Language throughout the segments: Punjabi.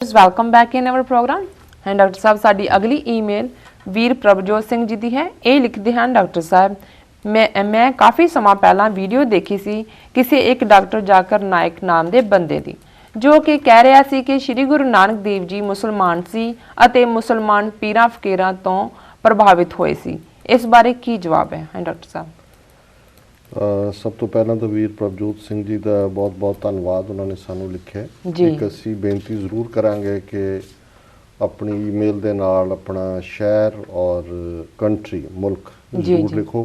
Welcome back in our programme and doctor ਸਾਹਿਬ ਸਾਡੀ ਅਗਲੀ ਈਮੇਲ ਵੀਰ ਪ੍ਰਭਜੋਤ ਸਿੰਘ ਜੀ ਦੀ ਹੈ। ਇਹ ਲਿਖਦੇ ਹਨ, ਡਾਕਟਰ ਸਾਹਿਬ ਮੈਂ ਕਾਫੀ ਸਮਾਂ ਪਹਿਲਾਂ ਵੀਡੀਓ ਦੇਖੀ ਸੀ ਕਿਸੇ ਇੱਕ ਡਾਕਟਰ ਜਾਕਰ ਨਾਇਕ ਨਾਮ ਦੇ ਬੰਦੇ ਦੀ, ਜੋ ਕਿ ਕਹਿ ਰਿਹਾ ਸੀ ਕਿ ਸ਼੍ਰੀ ਗੁਰੂ ਨਾਨਕ ਦੇਵ ਜੀ ਮੁਸਲਮਾਨ ਸੀ ਅਤੇ ਮੁਸਲਮਾਨ ਪੀਰਾਂ ਫਕੀਰਾਂ ਤੋਂ ਪ੍ਰਭਾਵਿਤ ਹੋਏ ਸੀ। ਇਸ ਬਾਰੇ ਕੀ ਜਵਾਬ ਹੈ ਡਾਕਟਰ ਸਾਹਿਬ? ਸਭ ਤੋਂ ਪਹਿਲਾਂ ਤਾਂ ਵੀਰ ਪ੍ਰਭਜੋਤ ਸਿੰਘ ਜੀ ਦਾ ਬਹੁਤ-ਬਹੁਤ ਧੰਨਵਾਦ, ਉਹਨਾਂ ਨੇ ਸਾਨੂੰ ਲਿਖਿਆ। ਇੱਕ ਅਸੀਂ ਬੇਨਤੀ ਜ਼ਰੂਰ ਕਰਾਂਗੇ ਕਿ ਆਪਣੀ ਈਮੇਲ ਦੇ ਨਾਲ ਆਪਣਾ ਸ਼ਹਿਰ ਔਰ ਕੰਟਰੀ ਮੁਲਕ ਜ਼ਰੂਰ ਲਿਖੋ।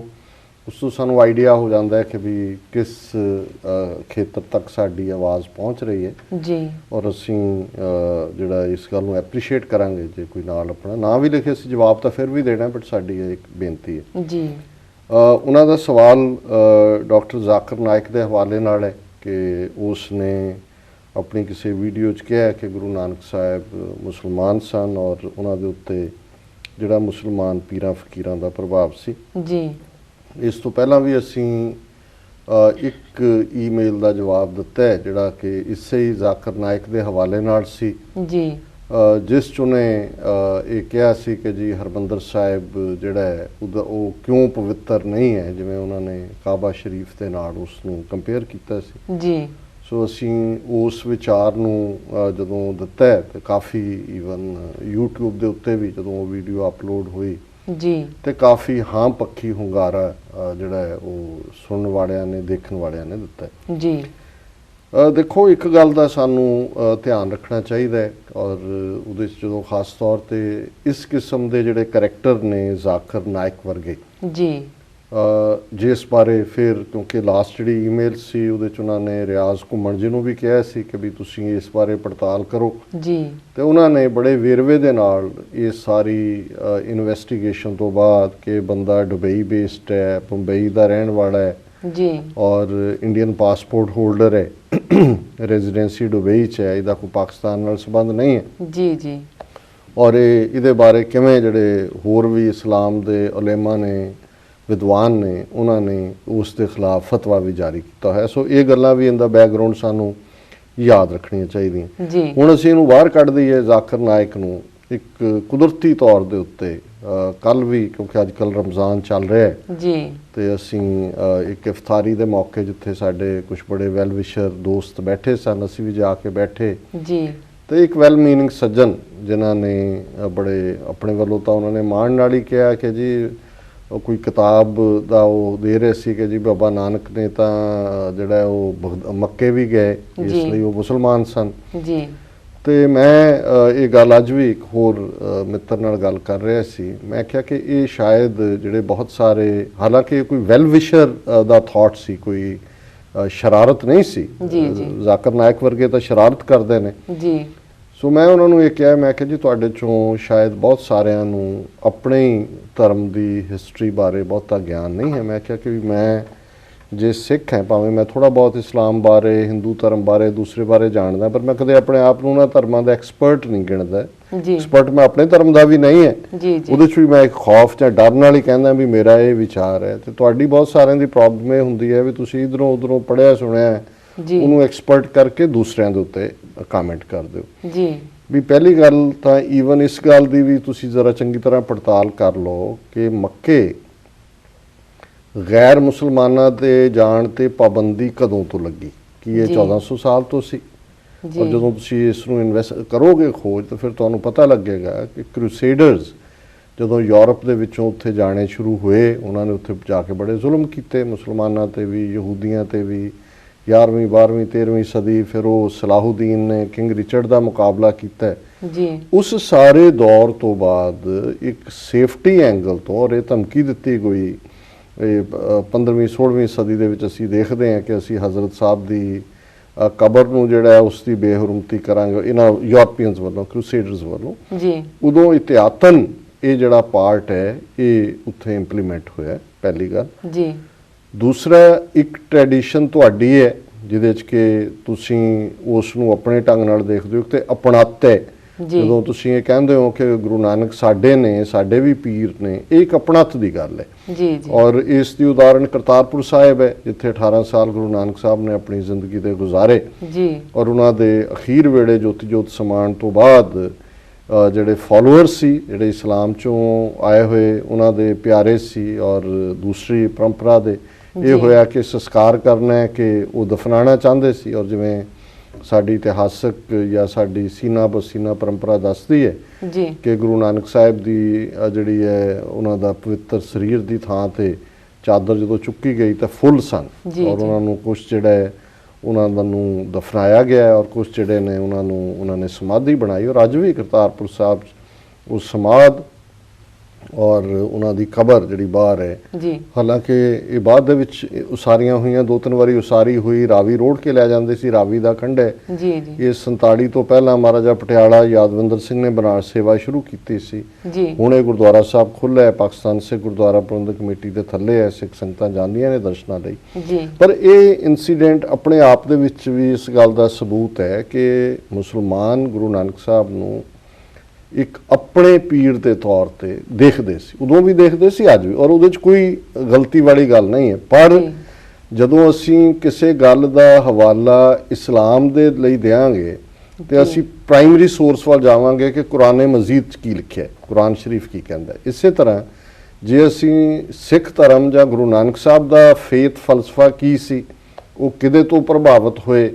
ਉਸ ਤੋਂ ਸਾਨੂੰ ਆਈਡੀਆ ਹੋ ਜਾਂਦਾ ਹੈ ਕਿ ਵੀ ਕਿਸ ਖੇਤਰ ਤੱਕ ਸਾਡੀ ਆਵਾਜ਼ ਪਹੁੰਚ ਰਹੀ ਹੈ ਜੀ, ਔਰ ਅਸੀਂ ਜਿਹੜਾ ਇਸ ਗੱਲ ਨੂੰ ਐਪਰੀਸ਼ੀਏਟ ਕਰਾਂਗੇ। ਜੇ ਕੋਈ ਨਾਲ ਆਪਣਾ ਨਾਂ ਵੀ ਲਿਖੇ ਅਸੀਂ ਜਵਾਬ ਤਾਂ ਫਿਰ ਵੀ ਦੇਣਾ, ਬਟ ਸਾਡੀ ਇਹ ਇੱਕ ਬੇਨਤੀ ਹੈ ਜੀ। ਉਹਨਾਂ ਦਾ ਸਵਾਲ ਡਾਕਟਰ ਜ਼ਾਕਿਰ ਨਾਇਕ ਦੇ ਹਵਾਲੇ ਨਾਲ ਹੈ ਕਿ ਉਸ ਨੇ ਆਪਣੀ ਕਿਸੇ ਵੀਡੀਓ 'ਚ ਕਿਹਾ ਕਿ ਗੁਰੂ ਨਾਨਕ ਸਾਹਿਬ ਮੁਸਲਮਾਨ ਸਨ ਔਰ ਉਹਨਾਂ ਦੇ ਉੱਤੇ ਜਿਹੜਾ ਮੁਸਲਮਾਨ ਪੀਰਾਂ ਫਕੀਰਾਂ ਦਾ ਪ੍ਰਭਾਵ ਸੀ ਜੀ। ਇਸ ਤੋਂ ਪਹਿਲਾਂ ਵੀ ਅਸੀਂ ਇੱਕ ਈਮੇਲ ਦਾ ਜਵਾਬ ਦਿੱਤਾ ਹੈ ਜਿਹੜਾ ਕਿ ਇਸੇ ਹੀ ਜ਼ਾਕਿਰ ਨਾਇਕ ਦੇ ਹਵਾਲੇ ਨਾਲ ਸੀ ਜੀ, ਜਿਸ 'ਚ ਉਹਨੇ ਇਹ ਕਿਹਾ ਸੀ ਕਿ ਜੀ ਹਰਿਮੰਦਰ ਸਾਹਿਬ ਜਿਹੜਾ ਹੈ ਉਹ ਕਿਉਂ ਪਵਿੱਤਰ ਨਹੀਂ ਹੈ, ਜਿਵੇਂ ਉਹਨਾਂ ਨੇ ਕਾਬਾ ਸ਼ਰੀਫ ਦੇ ਨਾਲ ਉਸ ਨੂੰ ਕੰਪੇਅਰ ਕੀਤਾ ਸੀ ਜੀ। ਸੋ ਅਸੀਂ ਉਸ ਵਿਚਾਰ ਨੂੰ ਜਦੋਂ ਦਿੱਤਾ ਤੇ ਕਾਫੀ ਈਵਨ YouTube ਦੇ ਉੱਤੇ ਵੀ ਜਦੋਂ ਉਹ ਵੀਡੀਓ ਅਪਲੋਡ ਹੋਈ ਜੀ ਤੇ ਕਾਫੀ ਹਾਂ ਪੱਖੀ ਹੁੰਗਾਰਾ ਜਿਹੜਾ ਹੈ ਉਹ ਸੁਣਨ ਵਾਲਿਆਂ ਨੇ, ਦੇਖਣ ਵਾਲਿਆਂ ਨੇ ਦਿੱਤਾ ਜੀ। ਦੇਖੋ, ਇੱਕ ਗੱਲ ਦਾ ਸਾਨੂੰ ਧਿਆਨ ਰੱਖਣਾ ਚਾਹੀਦਾ ਹੈ ਔਰ ਉਹਦੇ 'ਚ ਜਦੋਂ ਖਾਸ ਤੌਰ 'ਤੇ ਇਸ ਕਿਸਮ ਦੇ ਜਿਹੜੇ ਕਰੈਕਟਰ ਨੇ ਜ਼ਾਕਿਰ ਨਾਇਕ ਵਰਗੇ ਜੀ, ਜਿਸ ਬਾਰੇ ਫਿਰ ਕਿਉਂਕਿ ਲਾਸਟ ਜਿਹੜੀ ਈਮੇਲ ਸੀ ਉਹਦੇ 'ਚ ਉਹਨਾਂ ਨੇ ਰਿਆਜ਼ ਘੁੰਮਣ ਜੀ ਨੂੰ ਵੀ ਕਿਹਾ ਸੀ ਕਿ ਵੀ ਤੁਸੀਂ ਇਸ ਬਾਰੇ ਪੜਤਾਲ ਕਰੋ ਜੀ, ਤੇ ਉਹਨਾਂ ਨੇ ਬੜੇ ਵੇਰਵੇ ਦੇ ਨਾਲ ਇਹ ਸਾਰੀ ਇਨਵੈਸਟੀਗੇਸ਼ਨ ਤੋਂ ਬਾਅਦ ਕਿ ਬੰਦਾ ਦੁਬਈ ਬੇਸਡ ਹੈ, ਬੰਬਈ ਦਾ ਰਹਿਣ ਵਾਲਾ ਹੈ ਜੀ ਔਰ ਇੰਡੀਅਨ ਪਾਸਪੋਰਟ ਹੋਲਡਰ ਹੈ, ਰੈਜ਼ੀਡੈਂਸੀ ਦੁਬਈ 'ਚ ਹੈ, ਇਹਦਾ ਕੋਈ ਪਾਕਿਸਤਾਨ ਨਾਲ ਸੰਬੰਧ ਨਹੀਂ ਹੈ ਜੀ ਜੀ, ਔਰ ਇਹਦੇ ਬਾਰੇ ਕਿਵੇਂ ਜਿਹੜੇ ਹੋਰ ਵੀ ਇਸਲਾਮ ਦੇ ਉਲੇਮਾ ਨੇ, ਵਿਦਵਾਨ ਨੇ, ਉਹਨਾਂ ਨੇ ਉਸ ਦੇ ਖਿਲਾਫ ਫਤਵਾ ਵੀ ਜਾਰੀ ਕੀਤਾ ਹੈ। ਸੋ ਇਹ ਗੱਲਾਂ ਵੀ ਇਹਦਾ ਬੈਕਗਰਾਉਂਡ ਸਾਨੂੰ ਯਾਦ ਰੱਖਣੀਆਂ ਚਾਹੀਦੀਆਂ ਜੀ। ਹੁਣ ਅਸੀਂ ਇਹਨੂੰ ਬਾਹਰ ਕੱਢ ਦਈਏ ਜ਼ਾਕਿਰ ਨਾਇਕ ਨੂੰ ਇੱਕ ਕੁਦਰਤੀ ਤੌਰ ਦੇ ਉੱਤੇ ਕੱਲ ਵੀ, ਕਿਉਂਕਿ ਅੱਜ ਕੱਲ੍ਹ ਰਮਜ਼ਾਨ ਚੱਲ ਰਿਹਾ ਹੈ ਜੀ, ਤੇ ਅਸੀਂ ਇੱਕ ਇਫਤਾਰੀ ਦੇ ਮੌਕੇ ਜਿੱਥੇ ਸਾਡੇ ਕੁਝ ਬੜੇ ਵੈਲ ਵਿਸ਼ਰ ਦੋਸਤ ਬੈਠੇ ਸਨ, ਅਸੀਂ ਵੀ ਜਾ ਕੇ ਬੈਠੇ ਜੀ, ਤੇ ਇੱਕ ਵੈਲ ਮੀਨਿੰਗ ਸੱਜਣ ਜਿਨ੍ਹਾਂ ਨੇ ਬੜੇ ਆਪਣੇ ਵੱਲੋਂ ਤਾਂ ਉਹਨਾਂ ਨੇ ਮਾਣ ਨਾਲ ਹੀ ਕਿਹਾ ਕਿ ਜੀ ਕੋਈ ਕਿਤਾਬ ਦਾ ਉਹ ਦੇ ਰਹੇ ਸੀ ਕਿ ਜੀ ਬਾਬਾ ਨਾਨਕ ਨੇ ਤਾਂ ਜਿਹੜਾ ਉਹ ਮੱਕੇ ਵੀ ਗਏ, ਇਸ ਲਈ ਉਹ ਮੁਸਲਮਾਨ ਸਨ ਜੀ। ਤੇ ਮੈਂ ਇਹ ਗੱਲ ਅੱਜ ਵੀ ਇੱਕ ਹੋਰ ਮਿੱਤਰ ਨਾਲ ਗੱਲ ਕਰ ਰਿਹਾ ਸੀ, ਮੈਂ ਕਿਹਾ ਕਿ ਇਹ ਸ਼ਾਇਦ ਜਿਹੜੇ ਬਹੁਤ ਸਾਰੇ, ਹਾਲਾਂਕਿ ਕੋਈ ਵੈਲ ਵਿਸ਼ਰ ਦਾ ਥਾਟ ਸੀ, ਕੋਈ ਸ਼ਰਾਰਤ ਨਹੀਂ ਸੀ। ਜ਼ਾਕਿਰ ਨਾਇਕ ਵਰਗੇ ਤਾਂ ਸ਼ਰਾਰਤ ਕਰਦੇ ਨੇ ਜੀ। ਸੋ ਮੈਂ ਉਹਨਾਂ ਨੂੰ ਇਹ ਕਿਹਾ, ਮੈਂ ਕਿਹਾ ਜੀ ਤੁਹਾਡੇ 'ਚੋਂ ਸ਼ਾਇਦ ਬਹੁਤ ਸਾਰਿਆਂ ਨੂੰ ਆਪਣੇ ਹੀ ਧਰਮ ਦੀ ਹਿਸਟਰੀ ਬਾਰੇ ਬਹੁਤਾ ਗਿਆਨ ਨਹੀਂ ਹੈ। ਮੈਂ ਕਿਹਾ ਕਿ ਮੈਂ ਜੇ ਸਿੱਖ ਹੈ, ਭਾਵੇਂ ਮੈਂ ਥੋੜ੍ਹਾ ਬਹੁਤ ਇਸਲਾਮ ਬਾਰੇ, ਹਿੰਦੂ ਧਰਮ ਬਾਰੇ, ਦੂਸਰੇ ਬਾਰੇ ਜਾਣਦਾ, ਪਰ ਮੈਂ ਕਦੇ ਆਪਣੇ ਆਪ ਨੂੰ ਉਹਨਾਂ ਧਰਮਾਂ ਦਾ ਐਕਸਪਰਟ ਨਹੀਂ ਗਿਣਦਾ। ਐਕਸਪਰਟ ਮੈਂ ਆਪਣੇ ਧਰਮ ਦਾ ਵੀ ਨਹੀਂ ਹੈ, ਉਹਦੇ 'ਚ ਵੀ ਮੈਂ ਇੱਕ ਖੌਫ ਜਾਂ ਡਰ ਨਾਲ ਹੀ ਕਹਿੰਦਾ ਵੀ ਮੇਰਾ ਇਹ ਵਿਚਾਰ ਹੈ। ਤੇ ਤੁਹਾਡੀ ਬਹੁਤ ਸਾਰਿਆਂ ਦੀ ਪ੍ਰੋਬਲਮ ਇਹ ਹੁੰਦੀ ਹੈ ਵੀ ਤੁਸੀਂ ਇੱਧਰੋਂ ਉੱਧਰੋਂ ਪੜ੍ਹਿਆ ਸੁਣਿਆ ਉਹਨੂੰ ਐਕਸਪਰਟ ਕਰਕੇ ਦੂਸਰਿਆਂ ਦੇ ਉੱਤੇ ਕਮੈਂਟ ਕਰ ਦਿਓ ਜੀ। ਵੀ ਪਹਿਲੀ ਗੱਲ ਤਾਂ ਈਵਨ ਇਸ ਗੱਲ ਦੀ ਵੀ ਤੁਸੀਂ ਜ਼ਰਾ ਚੰਗੀ ਤਰ੍ਹਾਂ ਪੜਤਾਲ ਕਰ ਲਓ ਕਿ ਮੱਕੇ ਗੈਰ ਮੁਸਲਮਾਨਾਂ ਦੇ ਜਾਣ ਤੇ ਪਾਬੰਦੀ ਕਦੋਂ ਤੋਂ ਲੱਗੀ? ਕੀ ਇਹ 1400 ਸਾਲ ਤੋਂ ਸੀ? ਔਰ ਜਦੋਂ ਤੁਸੀਂ ਇਸ ਨੂੰ ਇਨਵੈਸਟ ਕਰੋਗੇ ਖੋਜ, ਤਾਂ ਫਿਰ ਤੁਹਾਨੂੰ ਪਤਾ ਲੱਗੇਗਾ ਕਿ ਕਰੂਸੇਡਰਸ ਜਦੋਂ ਯੂਰਪ ਦੇ ਵਿੱਚੋਂ ਉੱਥੇ ਜਾਣੇ ਸ਼ੁਰੂ ਹੋਏ, ਉਹਨਾਂ ਨੇ ਉੱਥੇ ਜਾ ਕੇ ਬੜੇ ਜ਼ੁਲਮ ਕੀਤੇ ਮੁਸਲਮਾਨਾਂ ਤੇ ਵੀ, ਯਹੂਦੀਆਂ ਤੇ ਵੀ। 11ਵੀਂ 12ਵੀਂ 13ਵੀਂ ਸਦੀ ਫਿਰ ਉਹ ਸਲਾਹੁਦੀਨ ਨੇ ਕਿੰਗ ਰਿਚਰਡ ਦਾ ਮੁਕਾਬਲਾ ਕੀਤਾ ਜੀ। ਉਸ ਸਾਰੇ ਦੌਰ ਤੋਂ ਬਾਅਦ ਇੱਕ ਸੇਫਟੀ ਐਂਗਲ ਤੋਂ ਔਰ ਇਹ ਧਮਕੀ ਦਿੱਤੀ ਗਈ, 15ਵੀਂ 16ਵੀਂ ਸਦੀ ਦੇ ਵਿੱਚ ਅਸੀਂ ਦੇਖਦੇ ਹਾਂ ਕਿ ਅਸੀਂ ਹਜ਼ਰਤ ਸਾਹਿਬ ਦੀ ਕਬਰ ਨੂੰ ਜਿਹੜਾ ਉਸ ਦੀ ਬੇਹਰਮਤੀ ਕਰਾਂਗੇ ਇਹਨਾਂ ਯੂਰਪੀਅਨਸ ਵੱਲੋਂ, ਕਰੂਸੇਡਰਸ ਵੱਲੋਂ ਜੀ। ਉਦੋਂ ਇਤਿਹਾਤਨ ਇਹ ਜਿਹੜਾ ਪਾਰਟ ਹੈ ਇਹ ਉੱਥੇ ਇੰਪਲੀਮੈਂਟ ਹੋਇਆ, ਪਹਿਲੀ ਗੱਲ ਜੀ। ਦੂਸਰਾ, ਇੱਕ ਟ੍ਰੈਡੀਸ਼ਨ ਤੁਹਾਡੀ ਹੈ ਜਿਹਦੇ 'ਚ ਕਿ ਤੁਸੀਂ ਉਸ ਨੂੰ ਆਪਣੇ ਢੰਗ ਨਾਲ ਦੇਖਦੇ ਹੋ ਤੇ ਅਪਣਾਤੇ ਜੀ ਜਦੋਂ ਤੁਸੀਂ ਇਹ ਕਹਿੰਦੇ ਹੋ ਕਿ ਗੁਰੂ ਨਾਨਕ ਸਾਡੇ ਨੇ, ਸਾਡੇ ਵੀ ਪੀਰ ਨੇ, ਇਹ ਇੱਕ ਆਪਣਤ ਦੀ ਗੱਲ ਹੈ। ਜੀ ਜੀ ਔਰ ਇਸ ਦੀ ਉਦਾਹਰਣ ਕਰਤਾਰਪੁਰ ਸਾਹਿਬ ਹੈ, ਜਿੱਥੇ 18 ਸਾਲ ਗੁਰੂ ਨਾਨਕ ਸਾਹਿਬ ਨੇ ਆਪਣੀ ਜ਼ਿੰਦਗੀ ਦੇ ਗੁਜ਼ਾਰੇ ਜੀ ਔਰ ਉਹਨਾਂ ਦੇ ਅਖੀਰ ਵੇਲੇ ਜੋਤੀ ਜੋਤ ਸਮਾਉਣ ਤੋਂ ਬਾਅਦ ਜਿਹੜੇ ਫਾਲੋਅਰ ਸੀ, ਜਿਹੜੇ ਇਸਲਾਮ ਚੋਂ ਆਏ ਹੋਏ ਉਹਨਾਂ ਦੇ ਪਿਆਰੇ ਸੀ ਔਰ ਦੂਸਰੀ ਪਰੰਪਰਾ ਦੇ, ਇਹ ਹੋਇਆ ਕਿ ਸੰਸਕਾਰ ਕਰਨਾ ਹੈ ਕਿ ਉਹ ਦਫਨਾਉਣਾ ਚਾਹੁੰਦੇ ਸੀ। ਔਰ ਜਿਵੇਂ ਸਾਡੀ ਇਤਿਹਾਸਕ ਜਾਂ ਸਾਡੀ ਸੀਨਾ ਬਸੀਨਾ ਪਰੰਪਰਾ ਦੱਸਦੀ ਹੈ ਜੀ ਕਿ ਗੁਰੂ ਨਾਨਕ ਸਾਹਿਬ ਦੀ ਜਿਹੜੀ ਹੈ ਉਹਨਾਂ ਦਾ ਪਵਿੱਤਰ ਸਰੀਰ ਦੀ ਥਾਂ ਤੇ ਚਾਦਰ ਜਦੋਂ ਚੁੱਕੀ ਗਈ ਤਾਂ ਫੁੱਲ ਸਨ ਔਰ ਉਹਨਾਂ ਨੂੰ ਕੁਝ ਜਿਹੜਾ ਹੈ ਉਹਨਾਂ ਨੂੰ ਦਫਨਾਇਆ ਗਿਆ ਔਰ ਕੁਝ ਜਿਹੜੇ ਨੇ ਉਹਨਾਂ ਨੇ ਸਮਾਧੀ ਬਣਾਈ। ਔਰ ਅੱਜ ਵੀ ਕਰਤਾਰਪੁਰ ਸਾਹਿਬ ਉਹ ਸਮਾਧ ਔਰ ਉਹਨਾਂ ਦੀ ਕਬਰ ਜਿਹੜੀ ਬਾਹਰ ਹੈ, ਜੀ ਹਾਲਾਂਕਿ ਇਹ ਬਾਅਦ ਦੇ ਵਿੱਚ ਉਸਾਰੀਆਂ ਹੋਈਆਂ, 2-3 ਵਾਰੀ ਉਸਾਰੀ ਹੋਈ, ਰਾਵੀ ਰੋੜ ਕੇ ਲੈ ਜਾਂਦੇ ਸੀ, ਰਾਵੀ ਦਾ ਕੰਢ ਹੈ। ਜੀ ਜੀ ਇਹ 47 ਤੋਂ ਪਹਿਲਾਂ ਮਹਾਰਾਜਾ ਪਟਿਆਲਾ ਯਾਦਵਿੰਦਰ ਸਿੰਘ ਨੇ ਬਨਾਰਸ ਸੇਵਾ ਸ਼ੁਰੂ ਕੀਤੀ ਸੀ। ਜੀ ਹੁਣ ਇਹ ਗੁਰਦੁਆਰਾ ਸਾਹਿਬ ਖੁੱਲ੍ਹਾ ਹੈ, ਪਾਕਿਸਤਾਨ ਸਿੱਖ ਗੁਰਦੁਆਰਾ ਪ੍ਰਬੰਧਕ ਕਮੇਟੀ ਦੇ ਥੱਲੇ ਹੈ, ਸਿੱਖ ਸੰਗਤਾਂ ਜਾਂਦੀਆਂ ਨੇ ਦਰਸ਼ਨਾਂ ਲਈ। ਜੀ ਪਰ ਇਹ ਇਨਸੀਡੈਂਟ ਆਪਣੇ ਆਪ ਦੇ ਵਿੱਚ ਵੀ ਇਸ ਗੱਲ ਦਾ ਸਬੂਤ ਹੈ ਕਿ ਮੁਸਲਮਾਨ ਗੁਰੂ ਨਾਨਕ ਸਾਹਿਬ ਨੂੰ ਇੱਕ ਆਪਣੇ ਪੀਰ ਦੇ ਤੌਰ ਤੇ ਦੇਖਦੇ ਸੀ, ਉਦੋਂ ਵੀ ਦੇਖਦੇ ਸੀ, ਅੱਜ ਵੀ, ਔਰ ਉਹਦੇ 'ਚ ਕੋਈ ਗਲਤੀ ਵਾਲੀ ਗੱਲ ਨਹੀਂ ਹੈ। ਪਰ ਜਦੋਂ ਅਸੀਂ ਕਿਸੇ ਗੱਲ ਦਾ ਹਵਾਲਾ ਇਸਲਾਮ ਦੇ ਲਈ ਦੇਵਾਂਗੇ ਤੇ ਅਸੀਂ ਪ੍ਰਾਇਮਰੀ ਸੋਰਸ ਵੱਲ ਜਾਵਾਂਗੇ ਕਿ ਕੁਰਾਨ ਮਜੀਦ 'ਚ ਕੀ ਲਿਖਿਆ ਹੈ, ਕੁਰਾਨ ਸ਼ਰੀਫ ਕੀ ਕਹਿੰਦਾ ਹੈ। ਇਸੇ ਤਰ੍ਹਾਂ ਜੇ ਅਸੀਂ ਸਿੱਖ ਧਰਮ ਜਾਂ ਗੁਰੂ ਨਾਨਕ ਸਾਹਿਬ ਦਾ ਫੇਥ ਫਲਸਫਾ ਕੀ ਸੀ, ਉਹ ਕਿਹਦੇ ਤੋਂ ਪ੍ਰਭਾਵਿਤ ਹੋਏ,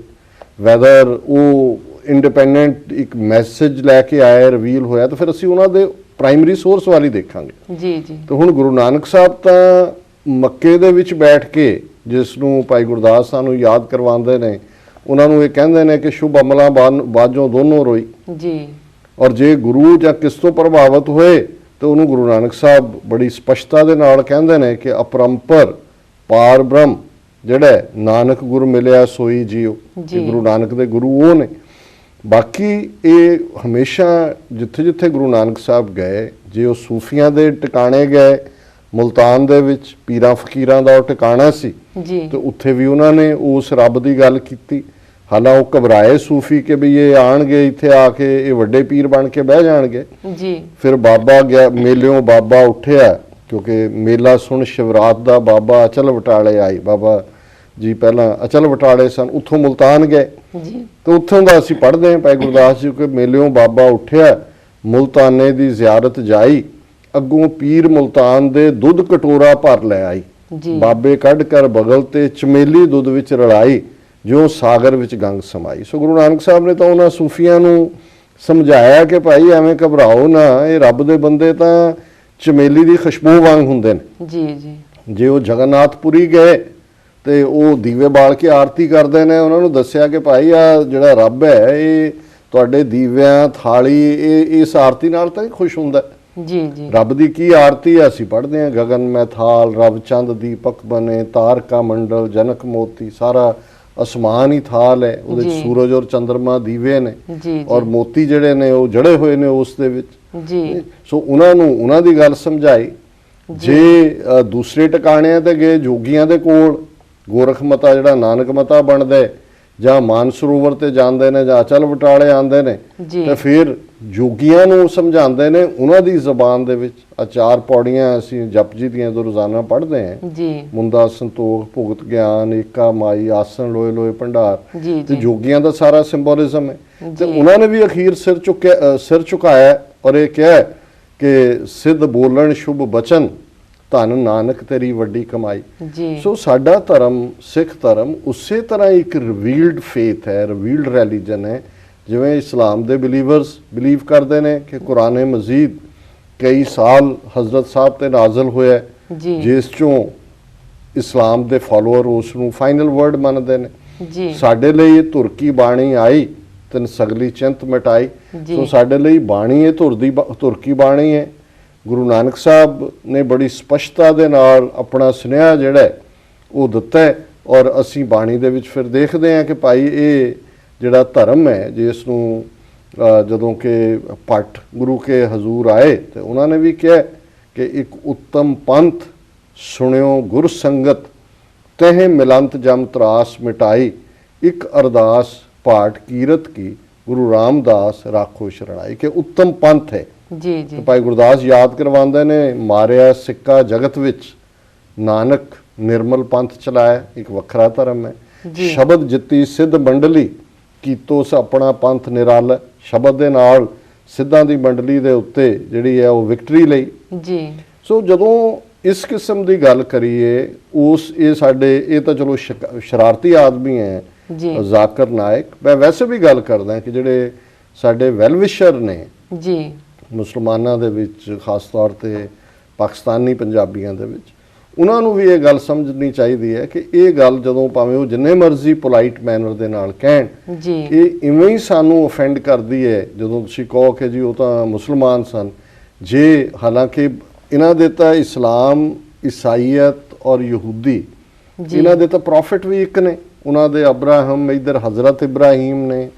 ਵੈਦਰ ਉਹ ਇੰਡੀਪੈਂਡੈਂਟ ਇੱਕ ਮੈਸੇਜ ਲੈ ਕੇ ਆਇਆ, ਰਿਵੀਲ ਹੋਇਆ, ਤਾਂ ਫਿਰ ਅਸੀਂ ਉਹਨਾਂ ਦੇ ਪ੍ਰਾਇਮਰੀ ਸੋਰਸ ਵਾਲੀ ਦੇਖਾਂਗੇ। ਜੀ ਜੀ ਤੇ ਹੁਣ ਗੁਰੂ ਨਾਨਕ ਸਾਹਿਬ ਤਾਂ ਮੱਕੇ ਦੇ ਵਿੱਚ ਬੈਠ ਕੇ, ਜਿਸ ਨੂੰ ਭਾਈ ਗੁਰਦਾਸ ਸਾਨੂੰ ਯਾਦ ਕਰਵਾਉਂਦੇ ਨੇ, ਉਹਨਾਂ ਨੂੰ ਇਹ ਕਹਿੰਦੇ ਨੇ ਕਿ ਸ਼ੁਭ ਅਮਲਾਂ ਬਾਝੋਂ ਦੋਨੋਂ ਰੋਈ। ਜੀ ਔਰ ਜੇ ਗੁਰੂ ਜਾਂ ਕਿਸ ਤੋਂ ਪ੍ਰਭਾਵਿਤ ਹੋਏ ਤੇ ਉਹਨੂੰ ਗੁਰੂ ਨਾਨਕ ਸਾਹਿਬ ਬੜੀ ਸਪਸ਼ਟਤਾ ਦੇ ਨਾਲ ਕਹਿੰਦੇ ਨੇ ਕਿ ਅਪਰੰਪਰ ਪਾਰ ਬ੍ਰਹਮ ਜਿਹੜਾ ਨਾਨਕ ਗੁਰ ਮਿਲਿਆ ਸੋਈ ਜੀਓ, ਕਿ ਗੁਰੂ ਨਾਨਕ ਦੇ ਗੁਰੂ ਉਹ ਨੇ। ਬਾਕੀ ਇਹ ਹਮੇਸ਼ਾ ਜਿੱਥੇ ਜਿੱਥੇ ਗੁਰੂ ਨਾਨਕ ਸਾਹਿਬ ਗਏ, ਜੇ ਉਹ ਸੂਫੀਆਂ ਦੇ ਟਿਕਾਣੇ ਗਏ, ਮੁਲਤਾਨ ਦੇ ਵਿੱਚ ਪੀਰਾਂ ਫਕੀਰਾਂ ਦਾ ਉਹ ਟਿਕਾਣਾ ਸੀ, ਜੀ ਤੇ ਉੱਥੇ ਵੀ ਉਹਨਾਂ ਨੇ ਉਸ ਰੱਬ ਦੀ ਗੱਲ ਕੀਤੀ। ਹਾਲਾਂ ਉਹ ਘਬਰਾਏ ਸੂਫੀ ਕਿ ਵੀ ਇਹ ਆਣਗੇ ਇੱਥੇ ਆ ਕੇ ਇਹ ਵੱਡੇ ਪੀਰ ਬਣ ਕੇ ਬਹਿ ਜਾਣਗੇ। ਜੀ ਫਿਰ ਬਾਬਾ ਗਿਆ, ਮੇਲਿਓਂ ਬਾਬਾ ਉੱਠਿਆ, ਕਿਉਂਕਿ ਮੇਲਾ ਸੁਣ ਸ਼ਿਵਰਾਤ ਦਾ ਬਾਬਾ ਅਚਲ ਵਟਾਲੇ ਆਈ। ਬਾਬਾ ਜੀ ਪਹਿਲਾਂ ਅਚਲ ਵਟਾਲੇ ਸਨ, ਉੱਥੋਂ ਮੁਲਤਾਨ ਗਏ ਜੀ ਤੇ ਉੱਥੋਂ ਦਾ ਅਸੀਂ ਪੜ੍ਹਦੇ ਹਾਂ ਭਾਈ ਗੁਰਦਾਸ ਜੀ ਕਿ ਮੇਲਿਓਂ ਬਾਬਾ ਉੱਠਿਆ, ਮੁਲਤਾਨੇ ਦੀ ਜ਼ਿਆਰਤ ਜਾਈ, ਅੱਗੋਂ ਪੀਰ ਮੁਲਤਾਨ ਦੇ ਦੁੱਧ ਕਟੋਰਾ ਭਰ ਲੈ ਆਈ। ਜੀ ਬਾਬੇ ਕੱਢ ਕਰ ਬਗਲ ਤੇ ਚਮੇਲੀ ਦੁੱਧ ਵਿੱਚ ਰਲਾਈ, ਜੋ ਸਾਗਰ ਵਿੱਚ ਗੰਗ ਸਮਾਈ। ਸੋ ਗੁਰੂ ਨਾਨਕ ਸਾਹਿਬ ਨੇ ਤਾਂ ਉਹਨਾਂ ਸੂਫੀਆਂ ਨੂੰ ਸਮਝਾਇਆ ਕਿ ਭਾਈ ਐਵੇਂ ਘਬਰਾਓ ਨਾ, ਇਹ ਰੱਬ ਦੇ ਬੰਦੇ ਤਾਂ ਚਮੇਲੀ ਦੀ ਖੁਸ਼ਬੂ ਵਾਂਗ ਹੁੰਦੇ ਨੇ। ਜੀ ਜੀ ਜੇ ਉਹ ਜਗਨਨਾਥਪੁਰੀ ਗਏ ਤੇ ਉਹ ਦੀਵੇ ਬਾਲ ਕੇ ਆਰਤੀ ਕਰਦੇ ਨੇ, ਉਹਨਾਂ ਨੂੰ ਦੱਸਿਆ ਕਿ ਭਾਈ ਆ ਜਿਹੜਾ ਰੱਬ ਹੈ ਇਹ ਤੁਹਾਡੇ ਦੀਵਿਆਂ ਥਾਲੀ ਇਸ ਆਰਤੀ ਨਾਲ ਤਾਂ ਨਹੀਂ ਖੁਸ਼ ਹੁੰਦਾ। ਜੀ ਜੀ ਰੱਬ ਦੀ ਕੀ ਆਰਤੀ ਹੈ, ਅਸੀਂ ਪੜ੍ਹਦੇ ਹਾਂ, ਗਗਨ ਮੈਂ ਥਾਲ ਰਬ ਚੰਦ ਦੀਪਕ ਬਨੇ, ਤਾਰਕਾ ਮੰਡਲ ਜਨਕ ਮੋਤੀ, ਸਾਰਾ ਅਸਮਾਨ ਹੀ ਥਾਲ ਹੈ, ਉਹਦੇ ਵਿੱਚ ਸੂਰਜ ਔਰ ਚੰਦਰਮਾ ਦੀਵੇ ਨੇ, ਜੀ ਔਰ ਮੋਤੀ ਜਿਹੜੇ ਨੇ ਉਹ ਜੜੇ ਹੋਏ ਨੇ ਉਸ ਦੇ ਵਿੱਚ। ਜੀ ਸੋ ਉਹਨਾਂ ਦੀ ਗੱਲ ਸਮਝਾਈ। ਜੇ ਦੂਸਰੇ ਟਿਕਾਣਿਆਂ ਤੇ ਗਏ, ਜੋਗੀਆਂ ਦੇ ਕੋਲ, ਗੋਰਖ ਮਤਾ ਜਿਹੜਾ ਨਾਨਕ ਮਤਾ ਬਣਦਾ, ਜਾਂ ਮਾਨਸਰੋਵਰ ਤੇ ਜਾਂਦੇ ਨੇ, ਜਾਂ ਅਚਲ ਵਟਾਲੇ ਆਉਂਦੇ ਨੇ, ਤੇ ਫਿਰ ਜੋਗੀਆਂ ਨੂੰ ਸਮਝਾਉਂਦੇ ਨੇ ਉਹਨਾਂ ਦੀ ਜ਼ਬਾਨ ਦੇ ਵਿੱਚ। ਚਾਰ ਪੌੜੀਆਂ ਅਸੀਂ ਜਪਜੀ ਦੀਆਂ ਜੋ ਰੋਜ਼ਾਨਾ ਪੜ੍ਹਦੇ ਹਾਂ, ਜੀ ਮੁੰਦਾ ਸੰਤੋਖ ਭੁਗਤ ਗਿਆਨ ਏਕਾ ਮਾਈ ਆਸਣ ਲੋਏ ਲੋਏ ਭੰਡਾਰ, ਜੀ ਤੇ ਜੋਗੀਆਂ ਦਾ ਸਾਰਾ ਸਿੰਬੋਲਿਜ਼ਮ ਹੈ। ਤੇ ਉਹਨਾਂ ਨੇ ਵੀ ਅਖੀਰ ਸਿਰ ਝੁਕਾਇਆ ਔਰ ਇਹ ਕਿਹਾ ਕਿ ਸਿੱਧ ਬੋਲਣ ਸ਼ੁਭ ਬਚਨ, ਧੰਨ ਨਾਨਕ ਤੇਰੀ ਵੱਡੀ ਕਮਾਈ। ਸੋ ਸਾਡਾ ਧਰਮ, ਸਿੱਖ ਧਰਮ, ਉਸੇ ਤਰ੍ਹਾਂ ਇੱਕ ਰਿਵੀਲਡ ਫੇਥ ਹੈ, ਰਿਵੀਲਡ ਰਿਲੀਜਨ ਹੈ। ਜਿਵੇਂ ਇਸਲਾਮ ਦੇ ਬਿਲੀਵਰਸ ਬਿਲੀਵ ਕਰਦੇ ਨੇ ਕਿ ਕੁਰਾਨ ਮਜੀਦ ਕਈ ਸਾਲ ਹਜ਼ਰਤ ਸਾਹਿਬ ਤੇ ਨਾਜ਼ਲ ਹੋਇਆ, ਜਿਸ ਚੋਂ ਇਸਲਾਮ ਦੇ ਫਾਲੋਅਰ ਉਸ ਨੂੰ ਫਾਈਨਲ ਵਰਡ ਮੰਨਦੇ ਨੇ। ਸਾਡੇ ਲਈ ਇਹ ਤੁਰਕੀ ਬਾਣੀ ਆਈ ਤਨ ਸਗਲੀ ਚਿੰਤ ਮਿਟਾਈ। ਸੋ ਸਾਡੇ ਲਈ ਬਾਣੀ ਇਹ ਤੁਰਕੀ ਬਾਣੀ ਹੈ। ਗੁਰੂ ਨਾਨਕ ਸਾਹਿਬ ਨੇ ਬੜੀ ਸਪਸ਼ਟਤਾ ਦੇ ਨਾਲ ਆਪਣਾ ਸੁਨੇਹਾ ਜਿਹੜਾ ਉਹ ਦਿੱਤਾ ਹੈ, ਔਰ ਅਸੀਂ ਬਾਣੀ ਦੇ ਵਿੱਚ ਫਿਰ ਦੇਖਦੇ ਹਾਂ ਕਿ ਭਾਈ ਇਹ ਜਿਹੜਾ ਧਰਮ ਹੈ, ਜਿਸ ਨੂੰ ਜਦੋਂ ਕਿ ਭੱਟ ਗੁਰੂ ਕੇ ਹਜ਼ੂਰ ਆਏ ਤੇ ਉਹਨਾਂ ਨੇ ਵੀ ਕਿਹਾ ਕਿ ਇੱਕ ਉੱਤਮ ਪੰਥ ਸੁਣਿਓ ਗੁਰ ਸੰਗਤ, ਤਹਿ ਮਿਲੰਤ ਜਮ ਤਰਾਸ ਮਿਟਾਈ, ਇੱਕ ਅਰਦਾਸ ਪਾਠ ਕੀਰਤ ਕੀ ਗੁਰੂ ਰਾਮਦਾਸ ਰਾਖੋ ਸ਼ਰਣਾਈ, ਕਿ ਉੱਤਮ ਪੰਥ ਹੈ। ਜੀ ਜੀ ਤੇ ਭਾਈ ਗੁਰਦਾਸ ਯਾਦ ਕਰਵਾਉਂਦੇ ਨੇ, ਮਾਰਿਆ ਸਿੱਕਾ ਜਗਤ ਵਿੱਚ, ਨਾਨਕ ਨਿਰਮਲ ਪੰਥ ਚਲਾਇਆ, ਇੱਕ ਵੱਖਰਾ ਧਰਮ ਹੈ। ਸ਼ਬਦ ਜਿੱਤੀ ਸਿੱਧ ਮੰਡਲੀ, ਕੀਤੋ ਸ ਆਪਣਾ ਪੰਥ ਨਿਰਾਲਾ। ਸ਼ਬਦ ਦੇ ਨਾਲ ਸਿੱਧਾਂ ਦੀ ਮੰਡਲੀ ਦੇ ਉੱਤੇ ਜਿਹੜੀ ਹੈ ਉਹ ਵਿਕਟਰੀ ਲਈ। ਜੀ ਸੋ ਜਦੋਂ ਇਸ ਕਿਸਮ ਦੀ ਗੱਲ ਕਰੀਏ, ਇਹ ਸਾਡੇ, ਇਹ ਤਾਂ ਚਲੋ ਸ਼ਰਾਰਤੀ ਆਦਮੀ ਹੈ ਜੀ ਜ਼ਾਕਿਰ ਨਾਇਕ। ਮੈਂ ਵੈਸੇ ਵੀ ਗੱਲ ਕਰਦਾ ਕਿ ਜਿਹੜੇ ਸਾਡੇ ਵੈਲਵਿਸ਼ਰ ਨੇ ਜੀ ਮੁਸਲਮਾਨਾਂ ਦੇ ਵਿੱਚ, ਖਾਸ ਤੌਰ ਤੇ ਪਾਕਿਸਤਾਨੀ ਪੰਜਾਬੀਆਂ ਦੇ ਵਿੱਚ, ਉਹਨਾਂ ਨੂੰ ਵੀ ਇਹ ਗੱਲ ਸਮਝਣੀ ਚਾਹੀਦੀ ਹੈ ਕਿ ਇਹ ਗੱਲ ਜਦੋਂ ਭਾਵੇਂ ਉਹ ਜਿੰਨੇ ਮਰਜ਼ੀ ਪੋਲਾਈਟ ਮੈਨਰ ਦੇ ਨਾਲ ਕਹਿਣ, ਜੀ ਇਹ ਇਵੇਂ ਹੀ ਸਾਨੂੰ ਅਫੈਂਡ ਕਰਦੀ ਹੈ ਜਦੋਂ ਤੁਸੀਂ ਕਹੋ ਕਿ ਜੀ ਉਹ ਤਾਂ ਮੁਸਲਮਾਨ ਸਨ। ਜੇ ਹਾਲਾਂਕਿ ਇਹਨਾਂ ਦੇ ਤਾਂ ਇਸਲਾਮ, ਈਸਾਈਅਤ ਔਰ ਯਹੂਦੀ, ਇਹਨਾਂ ਦੇ ਤਾਂ ਪ੍ਰੋਫਿਟ ਵੀ ਇੱਕ ਨੇ। ਉਹਨਾਂ ਦੇ ਅਬਰਾਹਮ ਇੱਧਰ ਹਜ਼ਰਤ ਇਬਰਾਹੀਮ ਨੇ,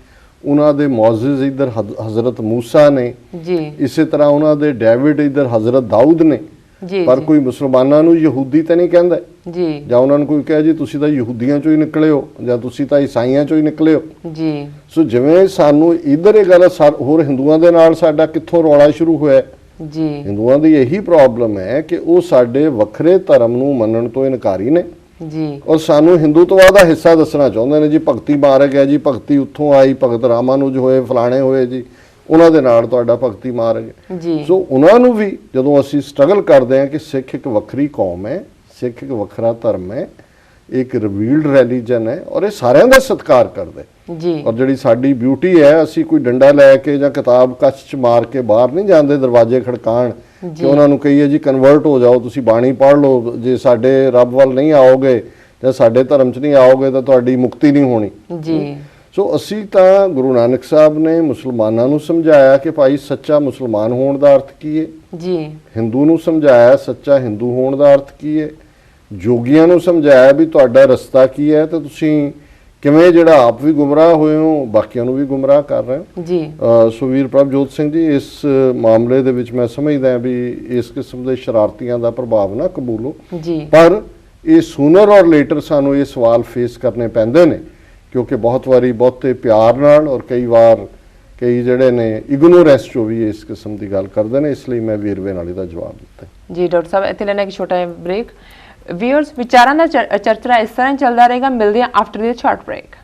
ਉਹਨਾਂ ਦੇ ਮੌਜਿਜ਼ ਇੱਧਰ ਹਜ਼ਰਤ ਮੂਸਾ ਨੇ, ਜੀ ਇਸੇ ਤਰ੍ਹਾਂ ਉਹਨਾਂ ਦੇ ਡੇਵਿਡ ਇੱਧਰ ਹਜ਼ਰਤ ਦਾਊਦ ਨੇ। ਜੀ ਪਰ ਕੋਈ ਮੁਸਲਮਾਨਾਂ ਨੂੰ ਯਹੂਦੀ ਤਾਂ ਨਹੀਂ ਕਹਿੰਦਾ, ਜੀ ਜਾਂ ਉਹਨਾਂ ਨੂੰ ਕੋਈ ਕਹੇ ਜੀ ਤੁਸੀਂ ਤਾਂ ਯਹੂਦੀਆਂ ਚੋਂ ਹੀ ਨਿਕਲੇ ਹੋ, ਜਾਂ ਤੁਸੀਂ ਤਾਂ ਈਸਾਈਆਂ ਚੋਂ ਹੀ ਨਿਕਲੇ ਹੋ। ਜੀ ਸੋ ਜਿਵੇਂ ਸਾਨੂੰ ਇੱਧਰ ਇਹ ਗੱਲ, ਹੋਰ ਹਿੰਦੂਆਂ ਦੇ ਨਾਲ ਸਾਡਾ ਕਿੱਥੋਂ ਰੌਲਾ ਸ਼ੁਰੂ ਹੋਇਆ? ਜੀ ਹਿੰਦੂਆਂ ਦੀ ਇਹੀ ਪ੍ਰੋਬਲਮ ਹੈ ਕਿ ਉਹ ਸਾਡੇ ਵੱਖਰੇ ਧਰਮ ਨੂੰ ਮੰਨਣ ਤੋਂ ਇਨਕਾਰੀ ਨੇ, ਜੀ ਔਰ ਸਾਨੂੰ ਹਿੰਦੂਤਵਾ ਦਾ ਹਿੱਸਾ ਦੱਸਣਾ ਚਾਹੁੰਦੇ ਨੇ। ਜੀ ਭਗਤੀ ਮਾਰਗ ਹੈ, ਜੀ ਭਗਤੀ ਉੱਥੋਂ ਆਈ, ਭਗਤ ਰਾਮਾਨੁਜ ਹੋਏ, ਫਲਾਣੇ ਹੋਏ, ਜੀ ਉਹਨਾਂ ਦੇ ਨਾਲ ਤੁਹਾਡਾ ਭਗਤੀ ਮਾਰਗ ਹੈ। ਜੀ ਸੋ ਉਹਨਾਂ ਨੂੰ ਵੀ ਜਦੋਂ ਅਸੀਂ ਸਟਰਗਲ ਕਰਦੇ ਹਾਂ ਕਿ ਸਿੱਖ ਇੱਕ ਵੱਖਰੀ ਕੌਮ ਹੈ, ਸਿੱਖ ਇੱਕ ਵੱਖਰਾ ਧਰਮ ਹੈ, ਇੱਕ ਰਿਵੀਲਡ ਰਿਲੀਜਨ ਹੈ, ਔਰ ਇਹ ਸਾਰਿਆਂ ਦਾ ਸਤਿਕਾਰ ਕਰਦੇ। ਜੀ ਔਰ ਜਿਹੜੀ ਸਾਡੀ ਬਿਊਟੀ ਹੈ, ਅਸੀਂ ਕੋਈ ਡੰਡਾ ਲੈ ਕੇ ਜਾਂ ਕਿਤਾਬ ਕੱਚ ਚ ਮਾਰ ਕੇ ਬਾਹਰ ਨਹੀਂ ਜਾਂਦੇ ਦਰਵਾਜ਼ੇ ਖੜਕਾਣ ਕਿ ਉਹਨਾਂ ਨੂੰ ਕਹੀਏ ਜੀ ਕਨਵਰਟ ਹੋ ਜਾਓ, ਤੁਸੀਂ ਬਾਣੀ ਪੜ੍ਹ ਲਓ, ਜੇ ਸਾਡੇ ਰੱਬ ਵੱਲ ਨਹੀਂ ਆਓਗੇ ਜਾਂ ਸਾਡੇ ਧਰਮ 'ਚ ਨਹੀਂ ਆਓਗੇ ਤਾਂ ਤੁਹਾਡੀ ਮੁਕਤੀ ਨਹੀਂ ਹੋਣੀ। ਜੀ ਸੋ ਅਸੀਂ ਤਾਂ, ਗੁਰੂ ਨਾਨਕ ਸਾਹਿਬ ਨੇ ਮੁਸਲਮਾਨਾਂ ਨੂੰ ਸਮਝਾਇਆ ਕਿ ਭਾਈ ਸੱਚਾ ਮੁਸਲਮਾਨ ਹੋਣ ਦਾ ਅਰਥ ਕੀ ਹੈ। ਜੀ ਹਿੰਦੂ ਨੂੰ ਸਮਝਾਇਆ ਸੱਚਾ ਹਿੰਦੂ ਹੋਣ ਦਾ ਅਰਥ ਕੀ ਹੈ। ਜੋਗੀਆਂ ਨੂੰ ਸਮਝਾਇਆ ਵੀ ਤੁਹਾਡਾ ਰਸਤਾ ਕੀ ਹੈ, ਤੇ ਤੁਸੀਂ ਕਿਵੇਂ ਜਿਹੜਾ ਆਪ ਵੀ ਗੁੰਮਰਾਹ ਹੋਏ ਹੋ, ਬਾਕੀਆਂ ਨੂੰ ਵੀ ਗੁੰਮਰਾਹ ਕਰ ਰਹੇ ਹੋ। ਜੀ ਸੋ ਵੀਰ ਪ੍ਰਭਜੋਤ ਸਿੰਘ ਜੀ, ਇਸ ਮਾਮਲੇ ਦੇ ਵਿੱਚ ਮੈਂ ਸਮਝਦਾ ਵੀ ਇਸ ਕਿਸਮ ਦੇ ਸ਼ਰਾਰਤੀਆਂ ਦਾ ਪ੍ਰਭਾਵ ਨਾ ਕਬੂਲੋ, ਜੀ ਪਰ ਇਹ ਸੂਨਰ ਔਰ ਲੇਟਰ ਸਾਨੂੰ ਇਹ ਸਵਾਲ ਫੇਸ ਕਰਨੇ ਪੈਂਦੇ ਨੇ, ਕਿਉਂਕਿ ਬਹੁਤ ਵਾਰੀ ਬਹੁਤੇ ਪਿਆਰ ਨਾਲ ਔਰ ਕਈ ਵਾਰ ਕਈ ਜਿਹੜੇ ਨੇ ਇਗਨੋਰੈਂਸ ਚੋਂ ਵੀ ਇਸ ਕਿਸਮ ਦੀ ਗੱਲ ਕਰਦੇ ਨੇ। ਇਸ ਲਈ ਮੈਂ ਵੇਰਵੇ ਨਾਲ ਇਹਦਾ ਜਵਾਬ ਦਿੱਤਾ। ਜੀ ਡਾਕਟਰ ਸਾਹਿਬ, ਇੱਥੇ ਲੈਣਾ ਇੱਕ ਛੋਟਾ ਬ੍ਰੇਕ। ਵਿਊਅਰਸ, ਵਿਚਾਰਾਂ ਦਾ ਚਰਚਾ ਇਸ ਤਰ੍ਹਾਂ ਚੱਲਦਾ ਰਹੇਗਾ। ਮਿਲਦੇ ਹਾਂ ਆਫਟਰ ਦਿਸ ਸ਼ਾਰਟ ਬ੍ਰੇਕ।